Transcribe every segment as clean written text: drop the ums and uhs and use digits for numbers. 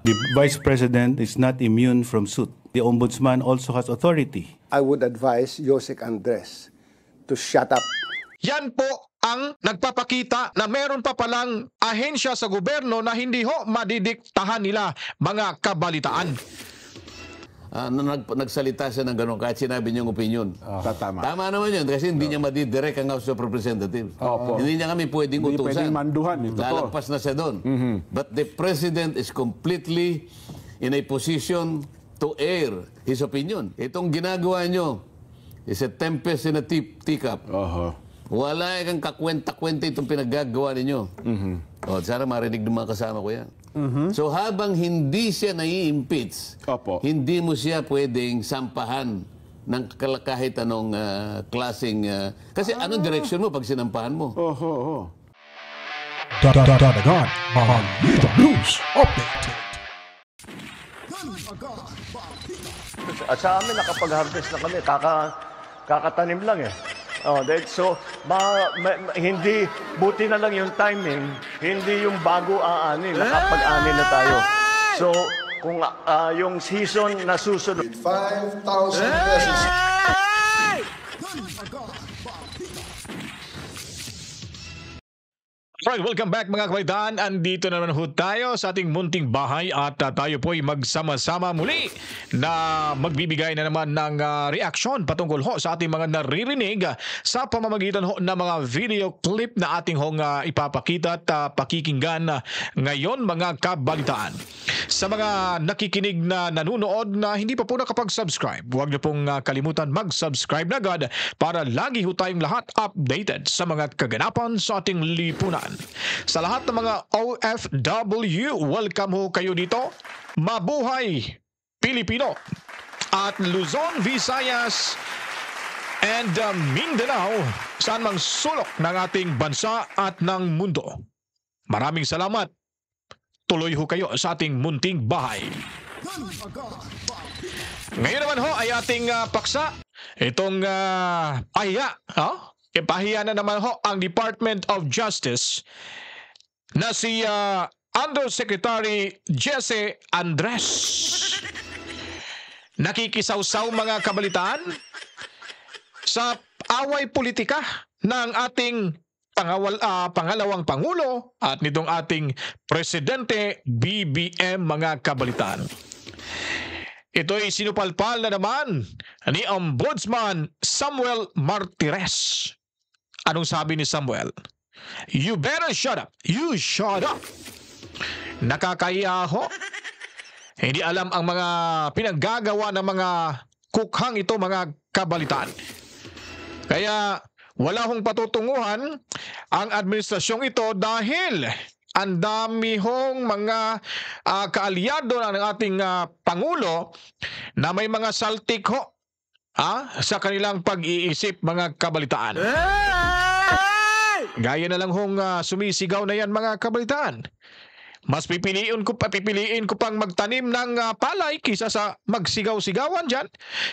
The Vice President is not immune from suit. The Ombudsman also has authority. I would advise Yosek Andres to shut up. Yan po ang nagpapakita na meron pa palang ahensya sa gobyerno na hindi ho madidiktahan nila mga kabalitaan. Nagsalita siya ng gano'n kahit sinabi niyang opinion. Tama. Tama naman yun kasi hindi niya madidirect ang House of Representatives. Hindi niya kami pwedeng Hindi utusan. pwedeng manduhan. Lalagpas na siya doon. But the President is completely in a position to air his opinion. Itong ginagawa niyo is a tempest in a teacup. Wala kang kakwenta-kwenta itong pinaggagawa ninyo. Sana marinig ng mga kasama ko yan. So habang hindi siya nai-impeach, hindi mo siya pwedeng sampahan ng kahit anong klaseng... kasi anong direction mo pag sinampahan mo? Dadagan, Balita News Update. At sa amin, nakapag-harvest na kami. Kakatanim lang eh. So, hindi, buti na lang yung timing, hindi yung bago aanin, nakapag-anin na tayo. So, kung yung season na susunod... 5,000 pesos. Alright, welcome back mga kabalitaan. Andito na naman ho tayo sa ating munting bahay at tayo po ay magsama-sama muli na magbibigay na naman ng reaksyon patungkol ho sa ating mga naririnig sa pamamagitan ho ng mga video clip na ating hong ipapakita at pakikinggan ngayon mga kabalitaan. Sa mga nakikinig na nanunood na hindi pa po nakapag-subscribe, huwag niyo pong kalimutan mag-subscribe na agad para lagi ho tayong lahat updated sa mga kaganapan sa ating lipunan. Sa lahat ng mga OFW, welcome ho kayo dito. Mabuhay Pilipino at Luzon, Visayas and Mindanao, saan mang sulok ng ating bansa at ng mundo. Maraming salamat. Tuloy ho kayo sa ating munting bahay. Ngayon naman ho ay ating paksa. Itong pahiya. Ipahiya na naman ho ang Department of Justice na si Undersecretary Jesse Andres. Nakikisawsaw mga kabalitaan sa away politika ng ating pangalawang Pangulo at nitong ating Presidente BBM mga kabalitaan. Ito'y sinupalpal na naman ni Ombudsman Samuel Martires. Anong sabi ni Samuel? You better shut up. You shut up. Nakakahiya ho. Hindi alam ang mga pinaggagawa ng mga kukhang ito mga kabalitaan. Kaya wala hong patutunguhan ang administrasyong ito dahil ang dami hong mga kaalyado ng ating Pangulo na may mga saltik ho sa kanilang pag-iisip mga kabalitaan. Gaya na lang hong sumisigaw na yan mga kabalitaan. Mas pipiliin ko pang magtanim ng palay kaysa sa magsigaw-sigawan dyan.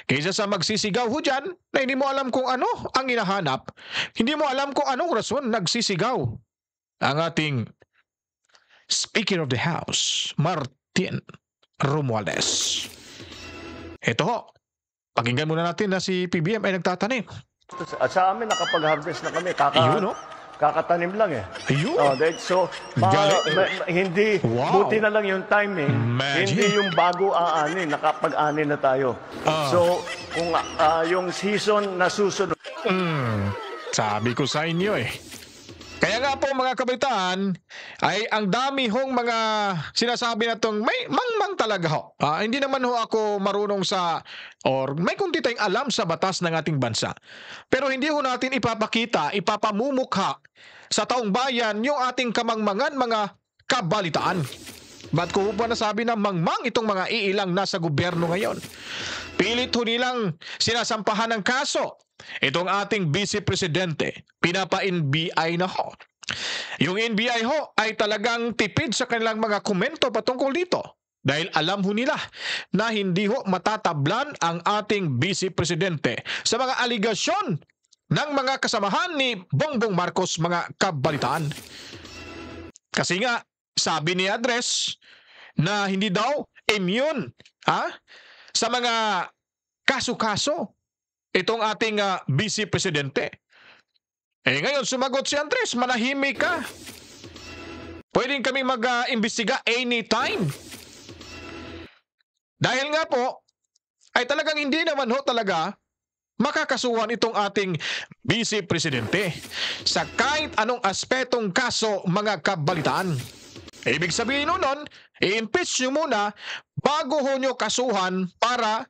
Kaysa sa magsisigaw ho dyan na hindi mo alam kung ano ang hinahanap. Hindi mo alam kung anong rason nagsisigaw. Ang ating Speaker of the House, Martin Romualdez. Ito ho. Pakinggan muna natin na si PBM ay nagtatanim. At sa amin, nakapag-harvest na kami. Kakatanim lang eh. So, hindi, buti na lang yung timing, hindi yung bago aanin, nakapag-anin na tayo. So, kung yung season na susunod. Sabi ko sa inyo eh. Kaya nga po mga kabalitaan, ay ang dami hong mga sinasabi na itong may mangmang talaga ho. Hindi naman ho ako marunong sa, or may kunti tayong alam sa batas ng ating bansa. Pero hindi ho natin ipapakita, ipapamumukha sa taong bayan yung ating kamangmangan mga kabalitaan. Ba't ko pa nasabi na mangmang itong mga iilang nasa gobyerno ngayon? Pilit ho nilang sinasampahan ng kaso itong ating Vice Presidente, pinapa-NBI na ho. Yung NBI ho ay talagang tipid sa kanilang mga komento patungkol dito dahil alam ho nila na hindi ho matatablan ang ating Vice Presidente sa mga aligasyon ng mga kasamahan ni Bongbong Marcos mga kabalitaan. Kasi nga, sabi ni Andres, na hindi daw immune sa mga kaso-kaso itong ating Vice Presidente. Ngayon sumagot si Andres, manahimik ka. Pwedeng kami mag-imbestiga anytime. Dahil nga po, ay talagang hindi naman talaga makakasuhan itong ating Vice Presidente sa kahit anong aspetong kaso, mga kabalitaan. Ibig sabihin nun, i-impeach nyo muna bago nyo kasuhan para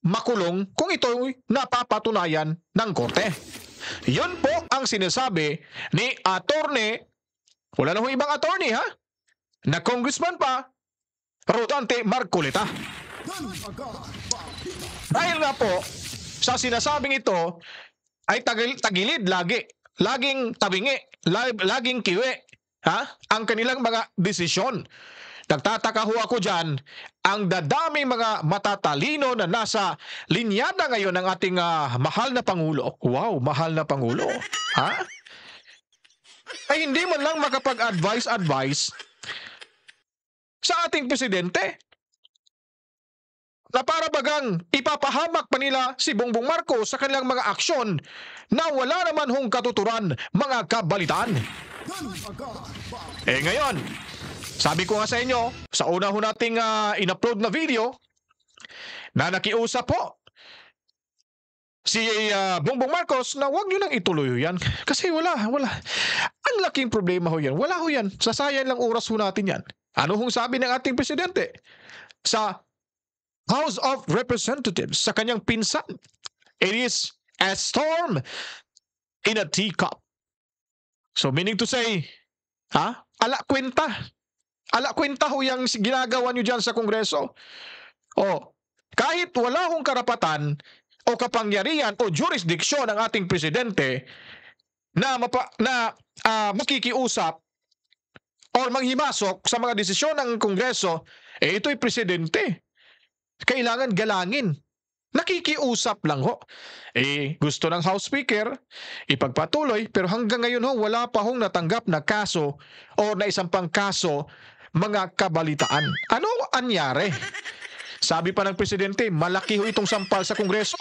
makulong kung ito'y napapatunayan ng korte. Yun po ang sinasabi ni Attorney, wala na ho ibang attorney na congressman pa, Rodante Marcoleta. Dahil nga po, sa sinasabing ito, ay tagilid lagi. Laging tabingi, laging kiwi. Ang kanilang mga desisyon. Nagtataka ho ako dyan, ang dadaming mga matatalino na nasa linyada ngayon ng ating mahal na Pangulo. Wow, mahal na Pangulo. Ay hindi man lang makapag-advise sa ating Presidente. Na para bagang ipapahamak pa nila si Bongbong Marcos sa kanilang mga aksyon na wala naman hong katuturan, mga kabalitaan. Ngayon, sabi ko nga sa inyo, sa una ho nating in-upload na video, na nakiusap po si Bongbong Marcos na huwag nyo lang ituloy yan. Kasi wala. Ang laking problema ho yan. Wala ho yan. Sasayang lang oras ho natin yan. Ano hong sabi ng ating Presidente sa House of Representatives sa kanyang pinsan? It is a storm in a teacup. So meaning to say, ala kwenta ho yung ginagawa nyo dyan sa Kongreso. Kahit wala hong karapatan o kapangyarihan o jurisdiksyon ng ating Presidente na makikiusap or manghimasok sa mga desisyon ng Kongreso, ito'y Presidente. Kailangan galangin. Nakikiusap lang ho. Gusto ng House Speaker ipagpatuloy, pero hanggang ngayon wala pa hong natanggap na kaso o na isang pang kaso, mga kabalitaan. Ano anyari? Sabi pa ng Presidente, malaki ho itong sampal sa Kongreso.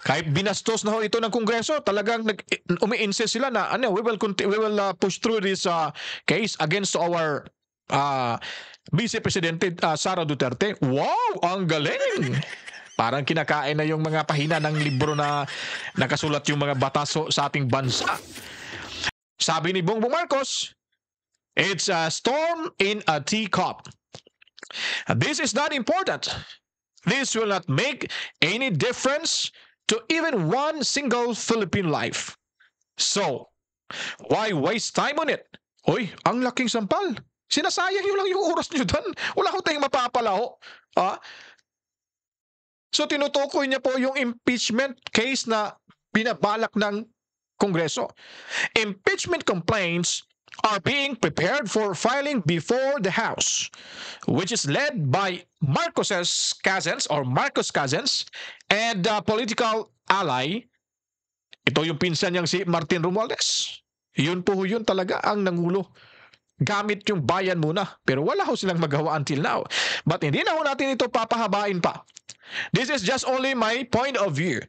Kahit binastos na ho ito ng Kongreso, talagang umi-insist sila na we will push through this case against our Vice Presidente Sara Duterte. Wow, ang galing! Parang kinakain na yung mga pahina ng libro na nakasulat yung mga batas sa ating bansa. Sabi ni Bongbong Marcos, it's a storm in a teacup. This is not important. This will not make any difference to even one single Philippine life. So, why waste time on it? Hoy, ang laking sampal. Sinasayang nyo lang yung oras nyo doon. Wala ko tayong mapapalaho. So tinutukoy niya po yung impeachment case na binabalak ng Kongreso. Impeachment complaints are being prepared for filing before the House, which is led by Marcos cousins and political ally. Ito yung pinsan niyang si Martin Romualdez. Yun po yun talaga ang nangulo. Gamit yung bayan muna. Pero wala ho silang magawa until now. But hindi na ho natin ito papahabain pa. This is just only my point of view.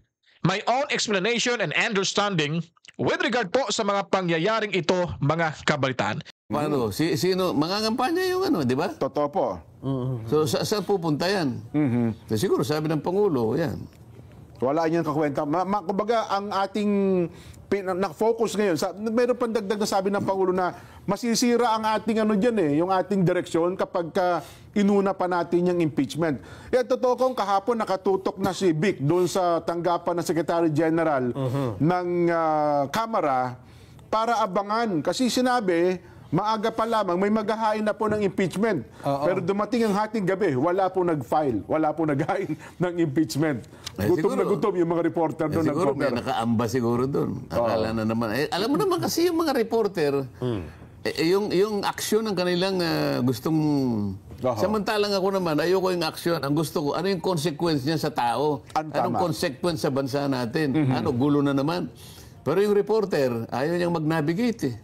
My own explanation and understanding with regard po sa mga pangyayaring ito, mga kabalitaan. Paano? Sino? Mangangampanya yung di ba? Totoo po. So, saan pupunta yan? So, siguro, sabi ng Pangulo, yan. Wala niyan kakwenta. Kumbaga, ang ating na-focus ngayon, meron pang dagdag na sabi ng Pangulo na masisira ang ating yung ating direksyon kapag inuna pa natin yung impeachment. Totoo kong kahapon nakatutok na si Vic doon sa tanggapan ng Secretary General ng Kamara para abangan. Kasi sinabi, maaga pa lamang, may maghahain na po ng impeachment. Pero dumating ang hating gabi, wala po nag-file, wala po naghain ng impeachment. Gutom na gutom yung mga reporter doon. Siguro may nakaamba siguro doon. Akala na naman. Alam mo naman kasi yung mga reporter, yung aksyon ng kanilang gustong... Samantalang ako naman, ayoko yung aksyon. Ang gusto ko, ano yung consequence niya sa tao? Anong consequence sa bansa natin? Gulo na naman. Pero yung reporter, ayaw niyang mag-navigate eh.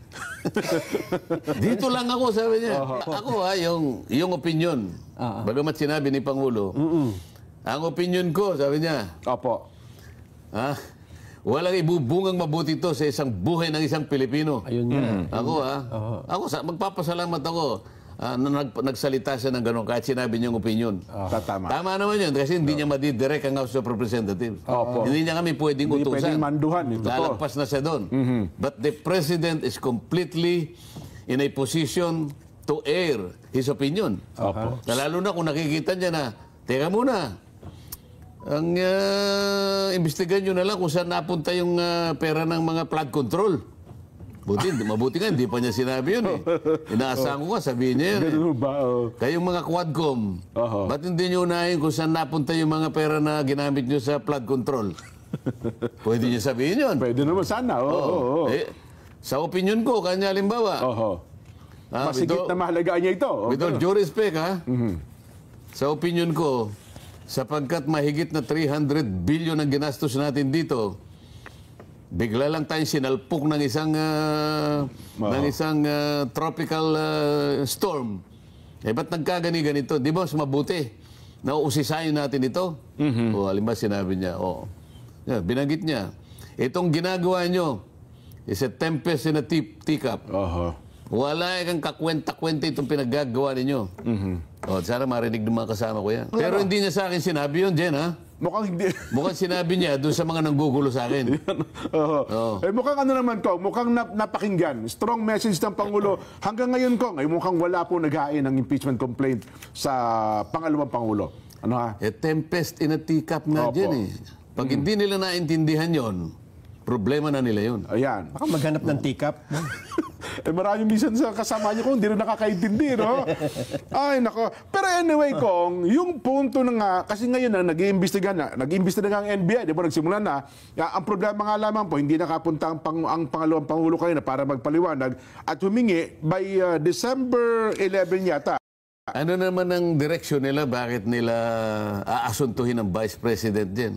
Dito lang ako, sabi niya. Ako yung opinion. Bagamat sinabi ni Pangulo, ang opinion ko, sabi niya, Opo. walang ibubungang mabuti to sa isang buhay ng isang Pilipino. Ayun nga. Ako, magpapasalamat ako na nagsalita siya ng gano'n kahit sinabi niyang opinion. Tama. Tama naman yun kasi hindi niya madidirect ang House of Representatives. Opo. Hindi niya kami pwedeng Hindi utusan. pwedeng manduhan. Ito to. Lalagpas na siya doon. But the President is completely in a position to air his opinion. Opo. Lalo na kung nakikita niya na, teka muna, ang imbestigan nyo na lang kung saan napunta yung pera ng mga flood control. Mabuti nga, hindi pa niya sinabi yun eh. Inaasahan ko nga, sabihin niya yun eh. Ganun ba? Kayong mga Quadcom, ba't hindi nyo unahin kung saan napunta yung mga pera na ginamit nyo sa flood control? Pwede niyo sabihin yun. Pwede naman sana. Oo. Sa opinion ko, kanya halimbawa, Masigit na mahalagaan niya ito. with all due respect, sa opinion ko, sapagkat mahigit na 300 billion ang ginastos natin dito, bigla lang tayong sinalpok ng isang tropical storm. Ba't nagkagani-ganito? Di ba mas mabuti na uusisayin natin ito? O halimbawa sinabi niya, binanggit niya, itong ginagawa nyo is a tempest in a teacup. Wala kang kakwenta-kwenta itong pinaggagawa ninyo. Sana marinig ng mga kasama ko yan. Pero hindi niya sa akin sinabi yun, Jen, ha? Mukhang hindi. Mukhang sinabi niya doon sa mga nanggugulo sa akin. Mukhang ano naman ko, mukhang napakinggan. Strong message ng Pangulo. Hanggang ngayon ko, mukhang wala po naghain ng impeachment complaint sa pangalawang Pangulo. Ano ha? Tempest in a teacup nga dyan eh. Pag hindi nila naintindihan yon, problema na nila yun. Ayan. Baka maghanap ng teacup. Maraming minsan sa kasama niyo kung hindi rin nakakaintindi, no? Ay, nako. Pero anyway, Kong, yung punto na nga, kasi ngayon na nag-iimbestiga nga ang NBI, di ba, nagsimula na, ang problema nga lamang po, hindi nakapunta ang pangalawang Pangulo kanina para magpaliwanag at humingi by December 11 yata. Ano naman ang direksyon nila? Bakit nila aasuntuhin ng Vice President din?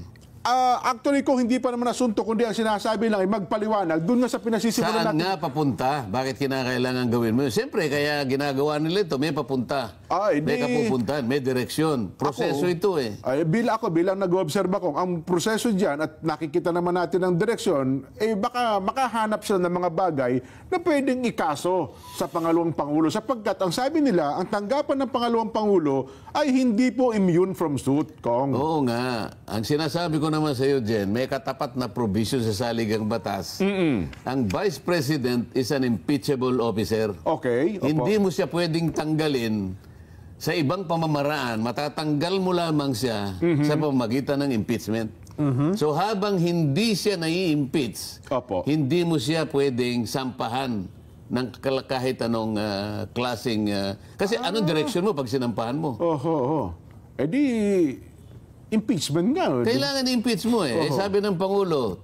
Actually, kung hindi pa naman asunto, kundi ang sinasabi lang ay magpaliwanag, doon nga sa pinasisimulan Saan natin. nga papunta? Bakit kinakailangan gawin mo? Siyempre, kaya ginagawa nila ito, may papunta. May kapupuntahan, may direksyon. Proseso ito eh. Bilang nag-observe ako, ang proseso dyan at nakikita naman natin ang direksyon, baka makahanap sila ng mga bagay na pwedeng ikaso sa pangalawang Pangulo. Sapagkat ang sabi nila, ang tanggapan ng pangalawang Pangulo ay hindi po immune from suit, Kong. Oo nga. Ang sinasabi ko naman sa iyo, Jen, may katapat na provision sa saligang batas. Ang Vice President is an impeachable officer. Okay. Opo. Hindi mo siya pwedeng tanggalin sa ibang pamamaraan. Matatanggal mo lamang siya sa pamamagitan ng impeachment. So habang hindi siya nai-impeach, hindi mo siya pwedeng sampahan ng kahit anong klaseng... kasi anong direksyon mo pag sinampahan mo? Di... impeachment nga. Kailangan i-impeach mo eh. Sabi ng Pangulo,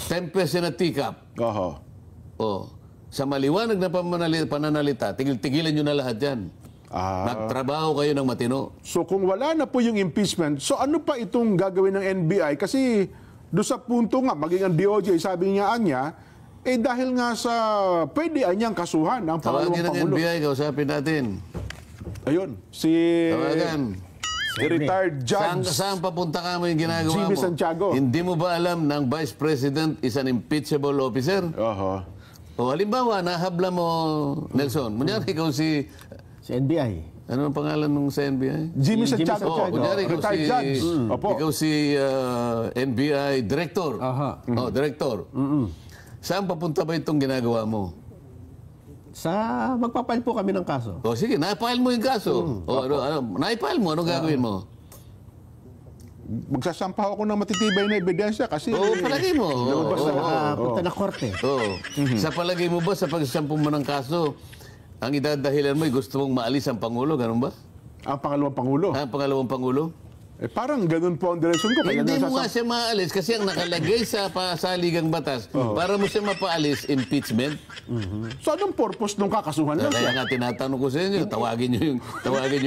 tempest in a teacup. Sa maliwanag na pananalita, tigilan nyo na lahat yan. Magtrabaho kayo ng matino. So kung wala na po yung impeachment, so ano pa itong gagawin ng NBI? Kasi doon sa punto nga, maging ang DOJ, sabi niya, dahil nga sa pwede niyang kasuhan ang pangalawang Tawagin ng Pangulo. NBI, kausapin natin. Ayun, Tawagan. retired judge. Saan papunta ka mo yung ginagawa Jimmy mo? Santiago. Hindi mo ba alam ng Vice President is an impeachable officer? O halimbawa, nahabla mo, Nelson. Kunyari ikaw si NBI. Ano ang pangalan nung sa NBI? Jimmy Santiago. Kunyari ikaw Retired judge. ikaw si NBI director. Director. Saan papunta ba itong ginagawa mo? Magpapail po kami ng kaso. Sige, na-file mo yung kaso. Na-file mo, anong gagawin mo? Magsasampaw ako ng matitibay na ebidensya kasi... palagay mo. Punta na korte. Sa palagay mo ba, sa pagsasampo mo ng kaso, ang idadahilan mo ay gusto mong maalis ang Pangulo, ganun ba? Ang pangalawang Pangulo? Ang pangalawang Pangulo? Parang ganun po ang direksyon ko. Hindi mo nga siya maalis kasi ang nakalagay sa pasaligang batas, para mo siya mapaalis, impeachment. So anong purpose nung kakasuhan lang Kaya siya? nga tinatanong ko sa inyo, tawagin nyo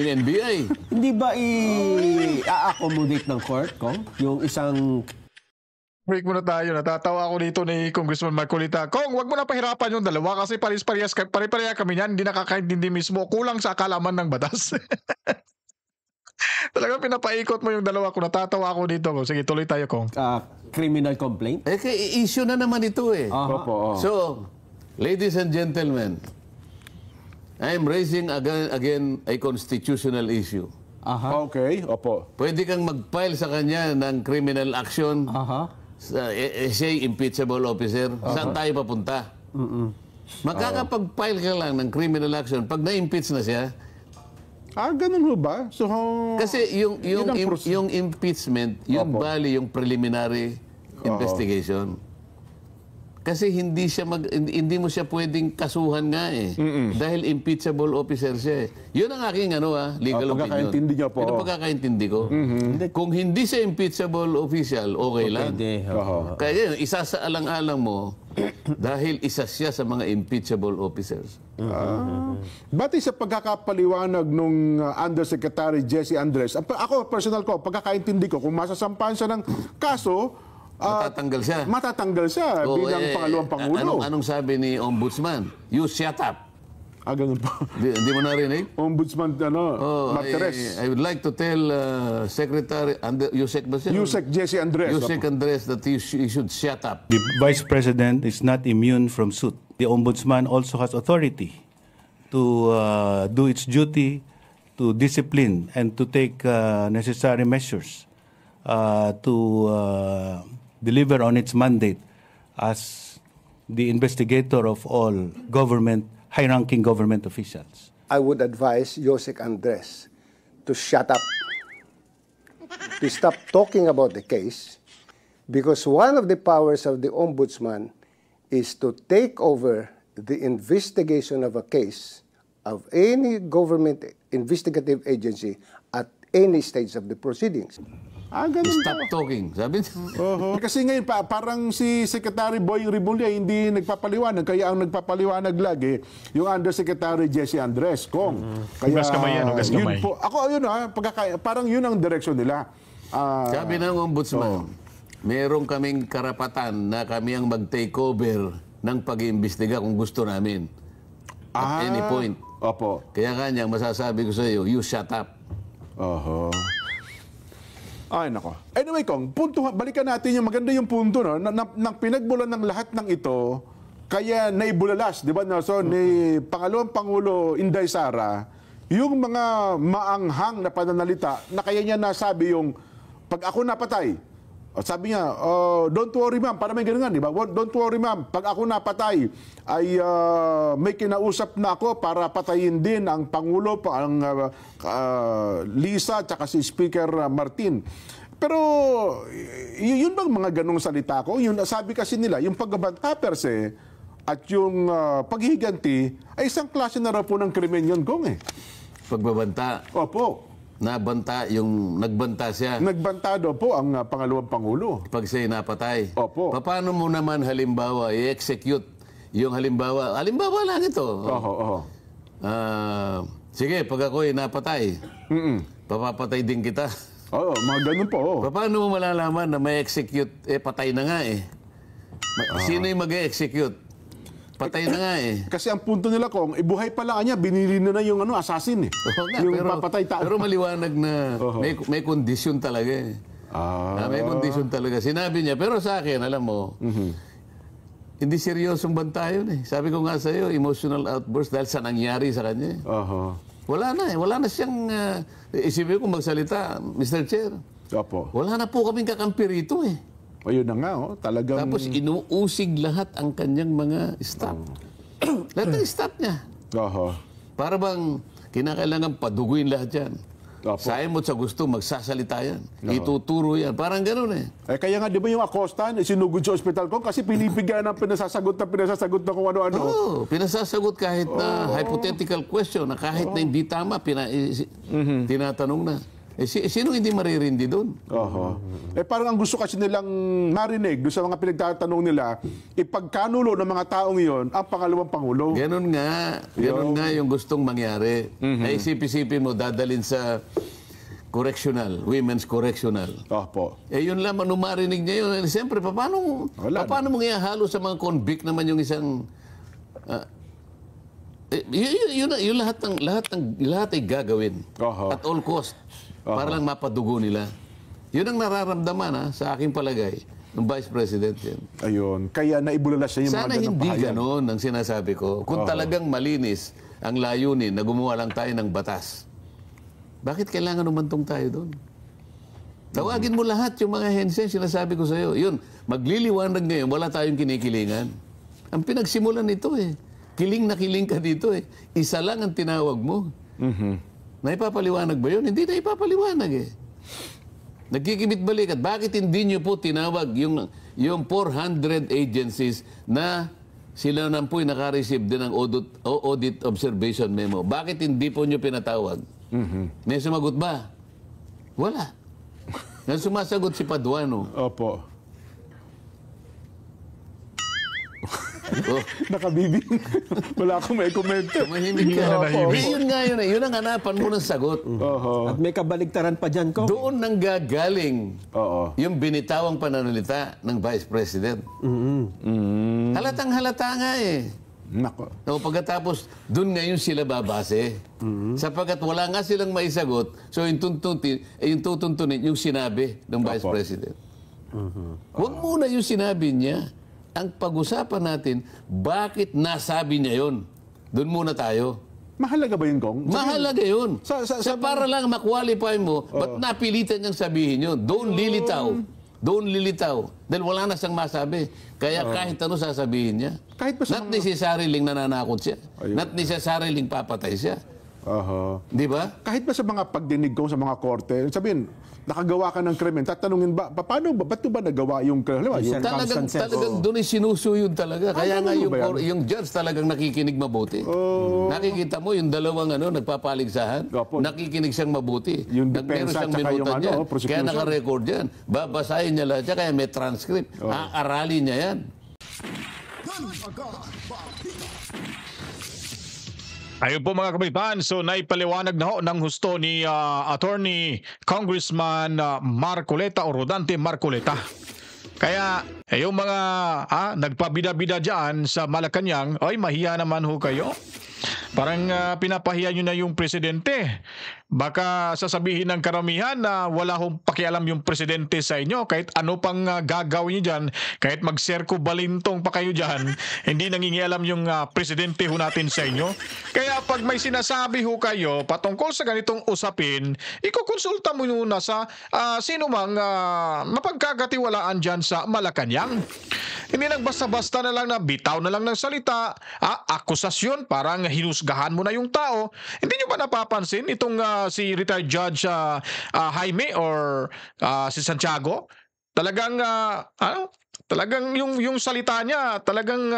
yung NBI. Hindi ba i-accommodate ng court, Kong? Yung isang Break muna tayo. Natatawa ako dito ni Congressman Marcolita. Kung wag mo na pahirapan yung dalawa kasi pare-pareha kami niyan. Hindi nakakaintindi mismo. Kulang sa kalaman ng batas. Talagang pinapaikot mo yung dalawa ko. Natatawa ako dito. Sige, tuloy tayo, Kong. Criminal complaint? Issue na naman ito eh. Opo. So, ladies and gentlemen, I am raising again a constitutional issue. Okay, opo. Pwede kang mag-file sa kanya ng criminal action siya impeachable officer. Saan tayo papunta? Magkakapag-file ka lang ng criminal action pag na-impeach na siya. Ganun ho ba? So, Kasi yung ang proceed. yung impeachment, yung Opo. bali yung preliminary investigation. Kasi hindi mo siya pwedeng kasuhan nga eh. Dahil impeachable officer siya eh. Yun ang aking legal opinion. pagkakaintindi niyo po. Yun ang pagkakaintindi ko. Kung hindi siya impeachable official, okay lang. Kaya yun, isa sa alang-alang mo, dahil isa siya sa mga impeachable officers. Batay sa pagkakapaliwanag nung Undersecretary Jesse Andres, ako personal ko, pagkakaintindi ko, kung masasampahan siya ng kaso, Matatanggal siya. matatanggal siya bilang pangalawang pangulo. Anong sabi ni Ombudsman? You shut up. Ganun po. Hindi mo narinig? Ombudsman, Martires. I would like to tell Secretary Yusek ba siya? Yusek Jesse Andres. Yusek Andres that he should shut up. The Vice President is not immune from suit. The Ombudsman also has authority to do its duty, to discipline, and to take necessary measures to deliver on its mandate as the investigator of all high-ranking government officials. I would advise Yosek Andres to shut up, to stop talking about the case, because one of the powers of the Ombudsman is to take over the investigation of a case of any government investigative agency at any stage of the proceedings. Ganun Stop ba? talking. Sabi Kasi ngayon, parang si Secretary Boying Rimulya hindi nagpapaliwanag. Kaya ang nagpapaliwanag lagi, yung Undersecretary Jesse Andres, Kong. Hugas kamay yan, hugas yun kamay. po. Ako, parang yun ang direksyon nila. Sabi ng Ombudsman, meron kaming karapatan na kami ang mag-take over ng pag-iimbestiga kung gusto namin. At any point. Opo. Kaya kanya, masasabi ko sa iyo, you shut up. Ay, nako. Anyway, Kong, balikan natin yung maganda yung punto, no? Nang pinagbulan ng lahat ng ito, kaya naibulalas, di ba, Nelson, ni pangalawang Pangulo Inday Sara, yung mga maanghang na pananalita na kaya niya nasabi yung, pag ako napatay, sabi niya, don't worry ma'am, para may ganun nga, di ba? Don't worry ma'am, pag ako napatay, ay may kinausap na ako para patayin din ang Pangulo, ang Lisa, tsaka si Speaker Martin. Pero, yun bang mga ganong salita ko? Yun, sabi kasi nila, yung pagbabanta per se, at yung paghihiganti, ay isang klase na raw po ng krimen yun, Kong eh. Pagbabanta. Opo. Nagbanta siya. Nagbanta daw po ang pangalawang Pangulo. Pag siya'y napatay. Opo. Paano mo naman halimbawa i-execute yung halimbawa lang ito. Sige, pag ako'y napatay, papapatay din kita. Mga ganun po. Paano mo malalaman na may execute, patay na nga eh. Sino yung mag-execute? Patay na nga eh. Kasi ang punto nila, Kong, ibuhay pa lang niya, binili na yung assassin eh. Nga, yung papatay tao. pero maliwanag na may kondisyon talaga eh. May kondisyon talaga. Sinabi niya, pero sa akin, alam mo, hindi seryosong banta yun eh. Sabi ko nga sa'yo, emotional outburst dahil sa nangyari sa kanya. Wala na eh. Wala na siyang, isipin ko magsalita, Mr. Chair. Opo. Wala na po kaming kakampi rito eh. Ayun na nga, talagang... Tapos inuusig lahat ang kanyang mga staff. Lahat ng staff niya. Para bang kinakailangan paduguin lahat yan. Sa mo sa gusto, magsasalita yan. Ituturo yan. Parang gano'n eh. Kaya nga, di ba yung Acosta, sinugod sa ospital ko kasi pinipigyan ng pinasasagot na kung ano-ano. Pinasasagot kahit na hypothetical question, na kahit na hindi tama, tinatanong na. Sino hindi maririndi doon? Parang ang gusto kasi nilang marinig doon sa mga pinagtatanong nila, ipagkanulo ng mga taong iyon ang pangalawang Pangulo. Ganun nga yung gustong mangyari. Ay isip-isipin mo, dadalin sa correctional, women's correctional. Opo. Yun lamang, nung marinig niya yun, siyempre, paano mong ihahalo sa mga convict naman yung isang... yun lahat ay gagawin. At all cost. Para lang mapadugo nila. Yun ang nararamdaman sa aking palagay ng Vice President yan. Ayun. Kaya naibulala siya yung Sana mga ganang hindi pahayag. ganon ang sinasabi ko. Kung talagang malinis ang layunin na gumawa lang tayo ng batas, bakit kailangan umantong tayo doon? Tawagin mo lahat yung mga hensen, sinasabi ko sa iyo. Yun, magliliwanag ngayon, wala tayong kinikilingan. Ang pinagsimulan nito kiling na kiling ka dito Isa lang ang tinawag mo. Naipapaliwanag ba yun? Hindi na ipapaliwanag Nagkikimit balikat. Bakit hindi nyo po tinawag yung 400 agencies na sila na po'y naka-receive din ng audit observation memo? Bakit hindi po nyo pinatawag? May sumagot ba? Wala. Nang sumasagot si Paduano. Opo. Nakabibing. Wala akong may komento. Tumahimik ka. Yun nga yun. Yun ang hanapan mo ng sagot. At may kabaligtaran pa dyan ko. Doon nang gagaling yung binitawang pananalita ng Vice President. Halatang halata nga Nako. Pagkatapos, doon ngayon sila babase. Sapagkat wala nga silang maisagot, so yung tutuntunin yung sinabi ng Vice President. Huwag muna yung sinabi niya. Ang pag-usapan natin, bakit nasabi niya yun? Doon muna tayo. Mahalaga ba yun, Kong? Mahalaga yun. Sa para lang makwalify mo, ba't napilitan niyang sabihin yun? Doon lilitaw. Doon lilitaw. Dahil wala na siyang masabi. Kaya kahit ano sasabihin niya. Kahit pa sa not necessarily nananakot siya. Not necessarily papatay siya. Di ba? Kahit ba sa mga pagdinig ko sa mga korte, sabihin, nakagawa ka ng krimen, tatanungin ba, paano ba, ba't ba nagawa yung krimen? Talagang doon ay sinusuyod talaga. Kaya nga yung judge talagang nakikinig mabuti. Nakikita mo yung dalawang nagpapaligsahan, nakikinig siyang mabuti. Yung meron depensa siyang at saka yung minutan niya. prosecution. Kaya naka-record yan. Babasahin niya lahat yan, kaya may transcript. Aaralin niya yan. Ayun po mga kabataan, so naipaliwanag na ng husto ni Attorney Congressman Marcoleta o Rodante Marcoleta. Kaya yung mga nagpabida-bida dyan sa Malacanang, ay mahiya naman ho kayo. Parang pinapahiya nyo na yung presidente. Baka sasabihin ng karamihan na wala hong pakialam yung presidente sa inyo. Kahit ano pang gagawin nyo dyan, kahit magserko balintong pa kayo dyan, hindi nangingialam yung presidente ho natin sa inyo. Kaya pag may sinasabi ho kayo patungkol sa ganitong usapin, ikukonsulta mo muna sa sino mang mapagkakatiwalaan dyan sa Malacanang. Hindi nang basta-basta na lang na bitaw na lang ng salita, akusasyon, parang hinusgahan mo na yung tao. Hindi nyo ba napapansin itong si retired Judge Jaime or si Santiago? Talagang talagang yung salita niya talagang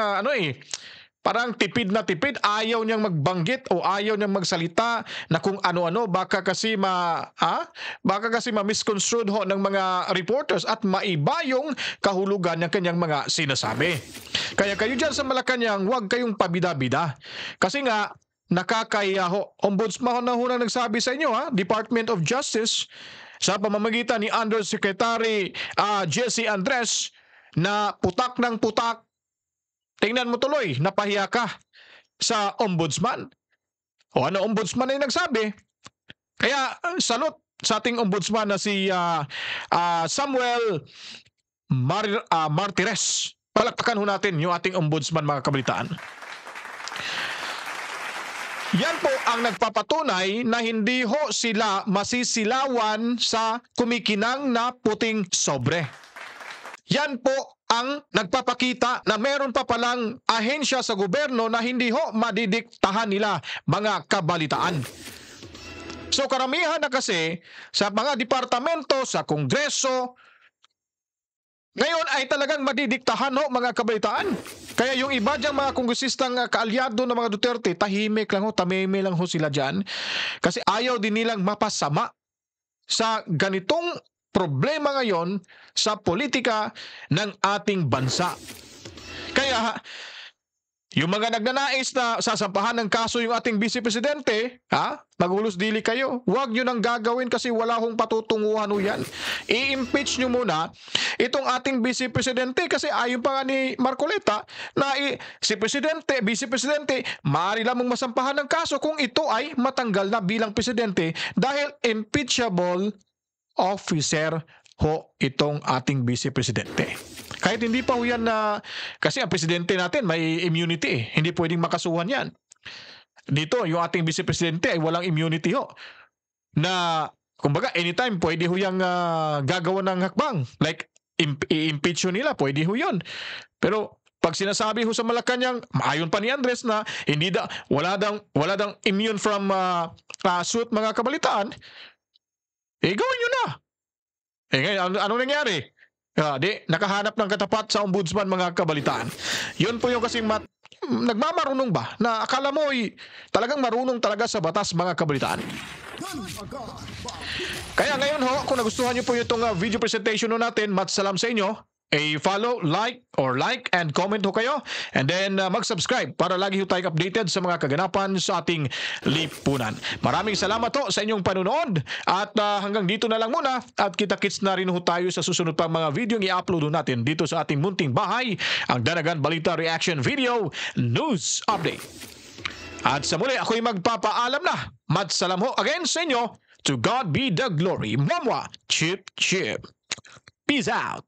parang tipid na tipid, ayaw niyang magbanggit o ayaw niyang magsalita na kung ano-ano, baka kasi ma-misconstrued ho ng mga reporters at maiba yung kahulugan ng kanyang mga sinasabi. Kaya kayo dyan sa Malacanang, huwag kayong pabida-bida. Kasi nga, nakakaya ho. Ombudsman na ho na nagsabi sa inyo, Department of Justice, sa pamamagitan ni Undersecretary Jesse Andres, na putak ng putak. Tingnan mo tuloy, napahiya ka sa ombudsman. O ano ombudsman ay nagsabi? Kaya salute sa ating ombudsman na si Samuel Martires. Palakpakan ho natin yung ating ombudsman, mga kabalitaan. Yan po ang nagpapatunay na hindi ho sila masisilawan sa kumikinang na puting sobre. Yan po ang nagpapakita na meron pa palang ahensya sa gobyerno na hindi ho madidiktahan nila, mga kabalitaan. So karamihan na kasi sa mga departamento, sa Kongreso, ngayon ay talagang madidiktahan ho, mga kabalitaan. Kaya yung iba diyang mga kongresistang kaalyado ng mga Duterte, tahimik lang ho, tameme lang ho sila dyan. Kasi ayaw din nilang mapasama sa ganitong problema ngayon sa politika ng ating bansa. Kaya Yung mga nagnanais na sasampahan ng kaso yung ating Vice Presidente, maghulos dili kayo. Huwag nyo nang gagawin kasi wala hong patutunguhan ho yan. I-impeach nyo muna itong ating Vice Presidente kasi ayon pa nga ni Marcoleta na si Presidente, Vice Presidente, maaari lamang masampahan ng kaso kung ito ay matanggal na bilang Presidente dahil impeachable officer ho itong ating Vice Presidente. Kahit hindi pa ho yan na, kasi ang presidente natin may immunity hindi pwedeng makasuhan yan. Dito, yung ating vice presidente ay walang immunity ho. Na, kumbaga, anytime pwede ho yung gagawa ng hakbang. Like, i-impeach ho nila, pwede ho yun. Pero, pag sinasabi ho sa Malacanang, ayon pa ni Andres na wala dang immune from suit mga kabalitaan, gawin nyo na. Ngayon, ano nangyari? Nakahanap ng katapat sa ombudsman mga kabalitaan. Yun po yung kasing nagmamarunong ba na akala mo talagang marunong talaga sa batas mga kabalitaan. Kaya ngayon ho, kung nagustuhan nyo po itong video presentation natin, matsalam sa inyo. Follow, like and comment ho kayo. And then mag-subscribe para lagi ho tayong updated sa mga kaganapan sa ating lipunan. Maraming salamat ho sa inyong panunood. At hanggang dito na lang muna. At kita-kits na rin ho tayo sa susunod pang mga video i-upload natin dito sa ating munting bahay, ang Danagan Balita Reaction Video News Update. At sa muli, ako'y magpapaalam na. Matsalam ho again sa inyo. To God be the glory. Mamwa, chip, chip. Peace out.